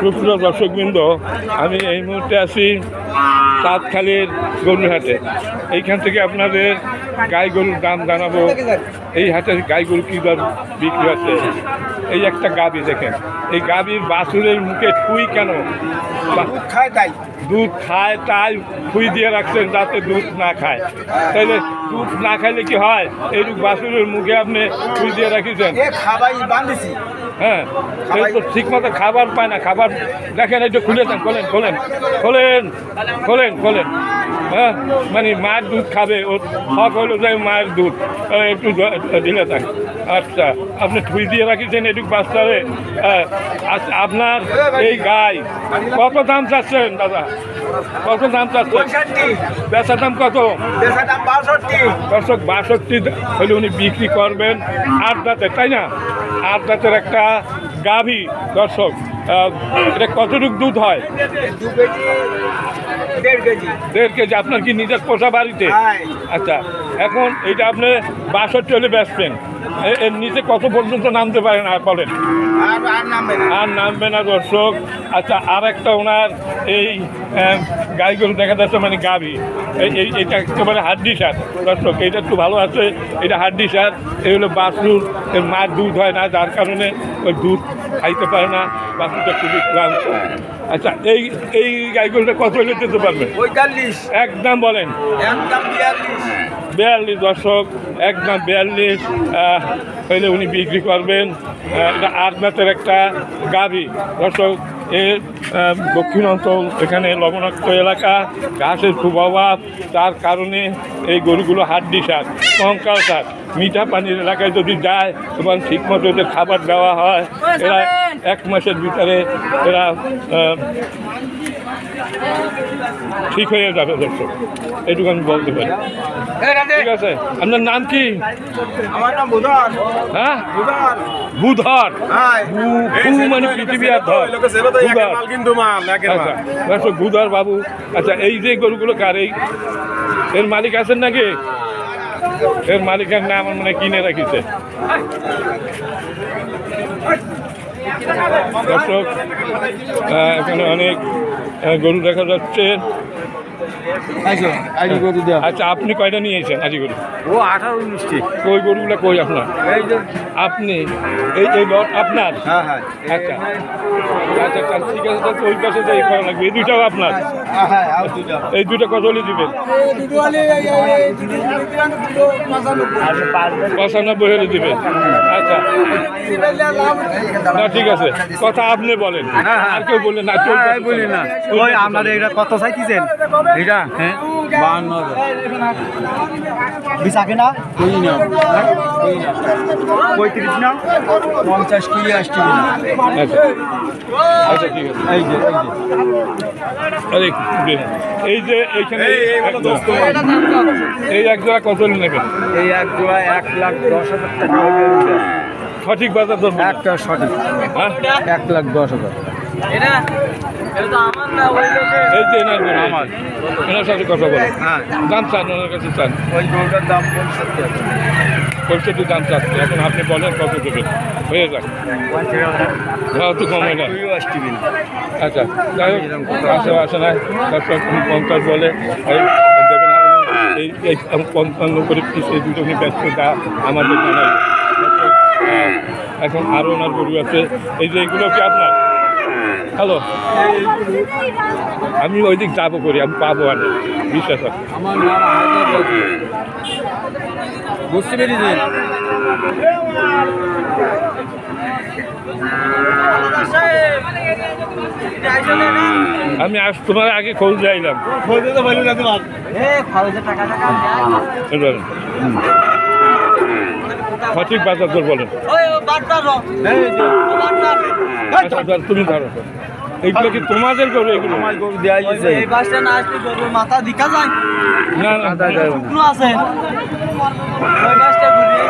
সুপ্রিয় দর্শকবৃন্দ, আমি এই মুহূর্তে আছি চাঁদখালির গরুর হাটে। এইখান থেকে আপনাদের গাই গরুর দাম জানাবো। এই হাটে গাই গরু কী দর বিক্রি হচ্ছে। এই একটা গাভী দেখেন, এই গাভীর বাছুরের মুখে ঠুই কেন? দুধ খায় তাই খুই দিয়ে রাখছেন যাতে দুধ না খায়। তাইলে দুধ না খাইলে কি হয়? এইটুকু বাছুরের মুখে আপনি খুই দিয়ে রাখিছেন। হ্যাঁ, এই তো ঠিক মতো খাবার পায় না। খাবার দেখেন, একটু খুলে দেন, খোলেন খোলেন খোলেন খোলেন খোলেন। হ্যাঁ, মানে মায়ের দুধ খাবে, ওর হক হলো যে মায়ের দুধ একটু দিলে থাক। আচ্ছা, আপনি ঠুই দিয়ে রাখিছেন এটুকু বাচ্চারে। আচ্ছা, আপনার এই গাই কত দাম চাচ্ছেন দাদা? কত দাম চাচ্ছেন? বেচার দাম কত? দর্শক 62 হলে উনি বিক্রি করবেন। 8 দাঁতের, তাই না? 8 দাঁতের একটা গাভী। দর্শক, এটা কতটুকু দুধ হয়? 1.5 কেজি। আপনার কি নিজের পোষা বাড়িতে? আচ্ছা, এখন এইটা আপনি 62 হলে বেচবেন। এর নিচে কত পর্যন্ত নামতে পারেন আর বলেন? আর নামবে না দর্শক। আচ্ছা, আর একটা ওনার এই গাইগুলো দেখা যাচ্ছে, মানে গাভী। এইটা একেবারে হাড্ডি সার দর্শক। এইটা একটু ভালো আছে, এটা হাড্ডি সার। এই হলো বাছুর, এর মার দুধ হয় না, যার কারণে ওই দুধ খাইতে পারে না। বাছুরটা খুবই ক্লান্ত। আচ্ছা, এই গাইগুলোটা কত হলে দিতে পারবেন? একদম বলেন। 42 দর্শক, একদম 42 হইলে উনি বিক্রি করবেন। এটা 8 দাঁতের একটা গাভী দর্শক। এর দক্ষিণ অঞ্চল, এখানে লবণাক্ত এলাকা, ঘাসের খুব অভাব। তার কারণে এই গরুগুলো হাড্ডি সার, কঙ্কাল সার। মিঠা পানির এলাকায় যদি যায় এবং ঠিকমতো ওদের খাবার দেওয়া হয়, এরা 1 মাসের ভিতরে এরা ঠিক হয়ে যাবে দর্শক। এটুকু আমি বলতে পারি। ঠিক আছে, আপনার নাম কি? আমার নাম বুধন। হ্যাঁ, বুধর। মানে পৃথিবী আর ধর দর্শক, বুধর বাবু। আচ্ছা, এই যে গরুগুলো কার? এর মালিক আছেন নাকি? এর মালিকের নাম আমার মনে কিনে রাখিছে দর্শক। এখানে অনেক গরু দেখা যাচ্ছে। আচ্ছা, আপনি কয়টা নিয়েছেন আজি গরু? ও 18-19টি। ওই গরুগুলো কই আপনার? আপনি এই লট আপনার? হ্যাঁ। আচ্ছা আচ্ছা, ঠিক আছে, তাহলে ওই পাশে যাই করা লাগবে। এই দুইটাও আপনার? এই দুটো কত হলে দিবেন? 95 হলে দিবেন। আচ্ছা, না ঠিক আছে, কথা আপনি বলেন, আর কেউ বললেন না? বলি না। ওই আপনার এটা কত চাইতেছেন? এটা হ্যাঁ 52,000। বিশাখে না? কই না 35 না 50 কি আসছে না। আচ্ছা আচ্ছা, ঠিক আছে। এই যে এইখানে এই এক জোড়া কত নেবেন? এই এক জোড়া 1,10,000 টাকা। সঠিক বাজার দর একটা সঠিক। হ্যাঁ, 1,10,000। এই যে এনার গরু, আমার এনার সাথে কথা বলেন। হ্যাঁ, দাম চান, ওনার কাছে চান। ওই গরুটার দাম 65,000। 65 দাম চাচ্ছে। এখন আপনি বলেন কত দেবেন? হয়ে যাক, একটু কম হয় না। আচ্ছা, যাই হোক, আসে না দর্শক। 50 বলে এই 55 করে পিস এই দুটো ব্যস্ত যা আমাদের জানাই। এখন আরও ওনার গরু আছে। এই যে এগুলো কি আপনার? হ্যালো, আমি ওই দিক যাবো করি, আমি পাবো আর বিশ্বাস আছে। আমার নাম বুঝতে পেরেছেন? আমি আজ তোমার আগে খোঁজ যাইলাম। সঠিক বাজার দর বলেন। তুমি ধরো, এইগুলো কি তোমাদের গরু? এগুলো আমার গরু দেওয়া গেছে। এই বাসটা না আসলে গরুর মাথা দেখা যায় না না, শুকনো আছে। ওই বাসটা ঘুরিয়ে